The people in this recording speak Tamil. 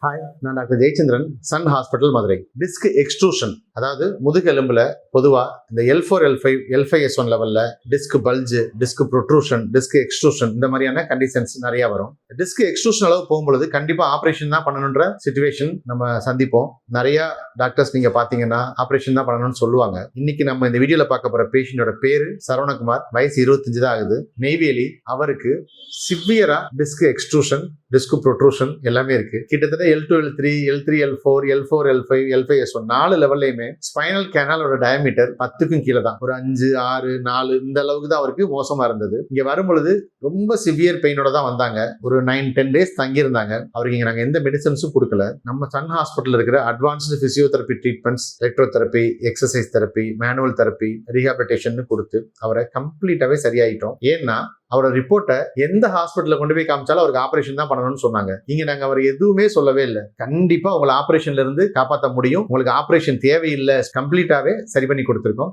ஹாய், நான் doctor Jayachandran, Sun Hospital, Madurai. Disc extrusion, அதாவது முதுகெலும்புல பொதுவாக இந்த L4, L5, L5S1 லெவலில் disc bulge, disc protrusion, disc extrusion இந்த மாதிரியான கண்டிஷன்ஸ் நிறைய வரும். டிஸ்க் எக்ஸ்ட்ரூஷன் அளவு போகும்பொழுது கண்டிப்பாக ஆப்ரேஷன் தான் பண்ணணுன்ற சுச்சுவேஷன் நம்ம சந்திப்போம். நிறைய டாக்டர்ஸ் நீங்க பார்த்தீங்கன்னா ஆப்ரேஷன் தான் பண்ணணும்னு சொல்லுவாங்க. இன்னைக்கு நம்ம இந்த வீடியோவில் பார்க்க போகிற பேஷண்டோட பேரு சரவணகுமார், வயசு 25 தான் ஆகுது, நெய்வேலி. அவருக்கு சிவியரா டிஸ்க் எக்ஸ்ட்ரூஷன், டிஸ்க் ப்ரொட்ரூஷன் எல்லாமே இருக்கு. கிட்டத்தட்ட L2, L3, L3, L4, L4, L5, L5S1 4 லெவல்லையுமே spinal கேனலோட diameter 10க்கும் கீழே தான். ஒரு 5, 6, 4 இந்த அளவுக்கு தான் அவருக்கு மோசமா இருந்தது. இங்க வரும்பொழுது ரொம்ப சிவியர் பெயினோட தான் வந்தாங்க. ஒரு 9-10 டேஸ் தங்கியிருந்தாங்க. அவருக்கு இங்க நாங்க எந்த மெடிசன்ஸும் கொடுக்கல. நம்ம சன் ஹாஸ்பிட்டல் இருக்கிற advanced physiotherapy treatments, electrotherapy, exercise therapy, manual therapy, rehabilitation கொடுத்து அவரை கம்ப்ளீட்டாவே சரியாயிட்டோம். ஏன்னா அவரோட ரிப்போர்ட்டை எந்த ஹாஸ்பிட்டலில் கொண்டு போய் காமிச்சாலும் அவருக்கு ஆபரேஷன் தான் பண்ணணும்னு சொன்னாங்க. இங்க நாங்க அவர் எதுவுமே சொல்லவே இல்லை. கண்டிப்பா உங்களை ஆபரேஷன்ல இருந்து காப்பாற்ற முடியும், உங்களுக்கு ஆபரேஷன் தேவையில்லை, கம்ப்ளீட்டாவே சரி பண்ணி கொடுத்துருக்கோம்.